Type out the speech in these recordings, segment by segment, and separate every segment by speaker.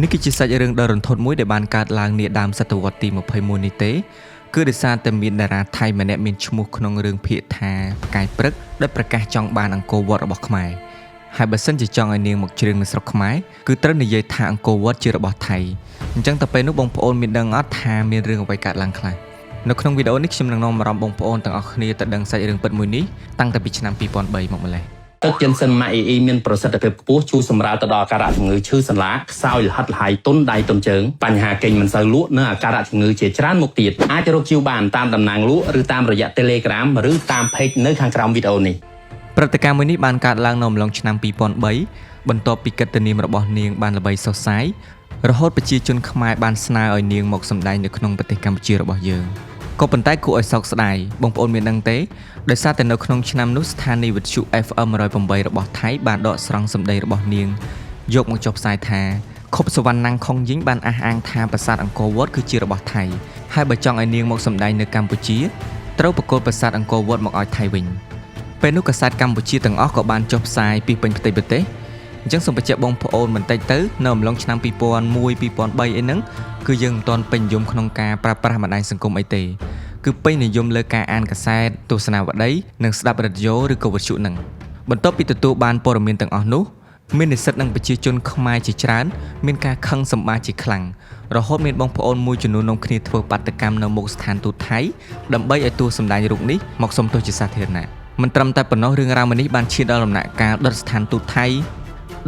Speaker 1: នេះគឺជាសាច់រឿងដ៏រន្ធត់មួយដែលបានកើតឡើងនាដើមសតវត្សទី21នេះទេគឺដោយសារតែមានតារាថៃម្នាក់មានឈ្មោះក្នុងរឿងភាគថាផ្កាយព្រឹកដែលប្រកាសចង់បានអង្គរវត្តរបស់ខ្មែរហើយបើសិនជាចង់ឲ្យនាងមកច្រៀងនៅស្រុកខ្មែរគឺត្រូវនិយាយថាអង្គរវត្តជារបស់ថៃអញ្ចឹងទៅពេលនោះបងប្អូនមានដឹងអត់ថាមានរឿងអ្វីកើតឡើងខ្លះនៅក្នុងវីដេអូនេះខ្ញុំនឹងនាំអារម្មណ៍បងប្អូនទាំងអស់គ្នាទៅដឹងសាច់រឿងពិតមួយនេះតាំងតែពីឆ្នាំ2003មកម្លេះ
Speaker 2: ទឹកចិនសិនម៉ាក់អ៊ីមានប្រសិទ្ធភាពខ្ពស់ជួយសម្រាលទៅដល់អាការៈជំងឺឈឺសន្លាក់ខ្សោយលហិតលហើយទន់ដៃទន់ជើងបញ្ហាកេញមិនសូវលក់និងអាការៈជំងឺជាច្រើនមុខទៀតអាចរកជាវបានតាមតំណាងលក់ឬតាមរយៈ Telegram ឬតាម Page នៅខាងក្រោមវីដេអូនេះ
Speaker 1: ព្រឹត្តិការណ៍មួយនេះបានកើតឡើងនៅអំឡុងឆ្នាំ2003បន្ទាប់ពីកិត្តិនាមរបស់នាងបានល្បីសុសសាយរហូតប្រជាជនខ្មែរបានស្នើឲ្យនាងមកសម្ដែងនៅក្នុងប្រទេសកម្ពុជារបស់យើងក៏ប៉ុន្តែគួរឲ្យសោកស្ដាយបងប្អូនមានដឹងទេដោយសារតែនៅក្នុងឆ្នាំនោះស្ថានីយ៍វិទ្យុ FM 108របស់ថៃបានដកស្រង់សម្ដីរបស់នាងយកមកចុះផ្សាយថាខុបសវណ្ណណាំងខុងយីងបានអះអាងថាប្រាសាទអង្គរវត្តគឺជារបស់ថៃហើយបើចង់ឲ្យនាងមកសម្ដែងនៅកម្ពុជាត្រូវប្រកល់ប្រាសាទអង្គរវត្តមកឲ្យថៃវិញពេលនោះកាសែតកម្ពុជាទាំងអស់ក៏បានចុះផ្សាយពីពេញផ្ទៃប្រទេសអញ្ចឹងសូមបញ្ជាក់បងប្អូនបន្តិចទៅនៅអំឡុងឆ្នាំ2001 2003អីហ្នឹងគឺយើងមិនទាន់ពេញនិយមក្នុងការប្រើប្រាស់បណ្ដាញសង្គមអីទេគឺពេញនិយមលើការអានកាសែតទស្សនាវដ្តីនិងស្ដាប់រ៉ាឌីយ៉ូឬក៏វិទ្យុហ្នឹងបន្ទាប់ពីទទួលបានព័ត៌មានទាំងអស់នោះមាននិស្សិតនិងប្រជាជនខ្មែរជាច្រើនមានការខឹងសម្បាជាខ្លាំងរហូតមានបងប្អូនមួយចំនួននាំគ្នាធ្វើបាតកម្មនៅមុខស្ថានទូតថៃដើម្បីឲ្យតួសម្ដែងរូបនេះមកសុំទោសជាសាធារណៈមិនត្រឹមតែប៉ុណ្ណោះរឿងរ៉ាវមួយនេះបានឈានដល់ដំណាក់កាលដុតស្ថានទូតថៃ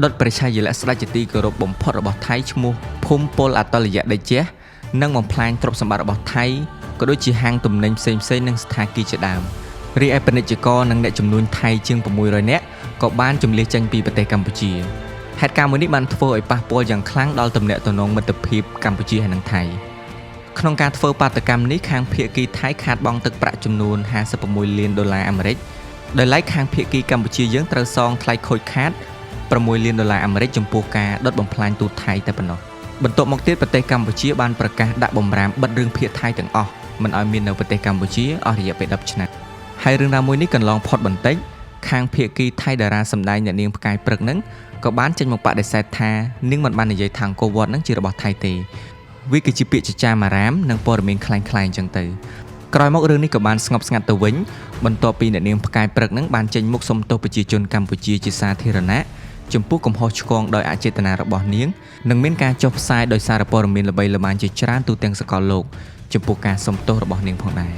Speaker 1: ដុតព្រះឆាយាល័ក្ខណ៍ស្ដេចជាទីគោរពបំផុតរបស់ថៃឈ្មោះភូមិពលអតលយៈដេជះនិងបំផ្លាញទ្រព្យសម្បត្តិរបស់ថៃក៏ដូចជាហាងទំនិញផ្សេងៗនិងស្ថានភាពជាដើមរីឯពាណិជ្ជករនិងអ្នកចំនួនថៃជាង600នាក់ក៏បានជម្លៀសចេញពីប្រទេសកម្ពុជាហេតុការណ៍មួយនេះបានធ្វើឲ្យប៉ះពាល់យ៉ាងខ្លាំងដល់ទំនាក់ទំនងមិត្តភាពកម្ពុជាហើយនិងថៃក្នុងការធ្វើបាតកម្មនេះខាងភាគីថៃខាតបង់ទឹកប្រាក់ចំនួន$56លានអាមេរិកដោយឡែកខាងភាគីកម្ពុជាយើងត្រូវសងថ្លៃខូចខាត$6លានអាមេរិកចំពោះការដុតបំផ្លាញទូតថៃតែប៉ុណ្ណោះបន្ទាប់មកទៀតប្រទេសកម្ពុជាបានប្រកាសដាក់បំរាមបិទរឿងភាគថៃទាំងអស់មិនឲ្យមាននៅប្រទេសកម្ពុជាអស់រយៈពេល10ឆ្នាំហើយរឿងរ៉ាវមួយនេះកន្លងផុតបន្តិចខាងភាគីថៃតារាសម្ដែងអ្នកនាងផ្កាយព្រឹកហ្នឹងក៏បានចេញមកបដិសេធថានាងមិនបាននិយាយថាអង្គរវត្តហ្នឹងជារបស់ថៃទេវាគឺជាពាក្យចចាមអារាមនិងព័ត៌មានคล้ายៗអញ្ចឹងទៅក្រោយមករឿងនេះក៏បានស្ងប់ស្ងាត់ទៅវិញបន្ទាប់ពីអ្នកនាងផ្កាយព្រឹកហ្នឹងបានចេញមុខសុំទោសប្រជាជនកម្ពុជាជាសាធារណៈចំពោះកំហុសឆ្គងដោយអចេតនារបស់នាងនិងមានការចុះផ្សាយដោយសារព័ត៌មានល្បីល្បាញជាច្រើនទូទាំងសកលលោកចំពោះការសុំទោសរបស់នាងផងដែរ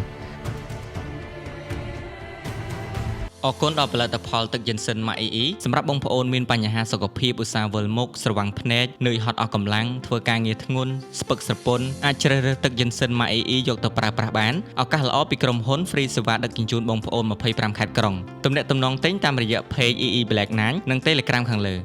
Speaker 1: អរគុណដល់ផលិតផលទឹកយិនសិនម៉ាក់អ៊ីសម្រាប់បងប្អូនមានបញ្ហាសុខភាពឧស្សាហ៍វិលមុខស្រវាំងភ្នែកនឿយហត់អស់កម្លាំងធ្វើការងារធ្ងន់ស្ពឹកស្រពន់អាចជ្រើសរើសទឹកយិនសិនម៉ាក់អ៊ីយកទៅប្រើប្រាស់បានឱកាសល្អពីក្រុមហ៊ុន Free សេវាដឹកជញ្ជូនបងប្អូន25ខេត្តក្រុងទំនាក់ទំនងទិញតាមរយៈ Page EE Black 9និង Telegram ខាងលើ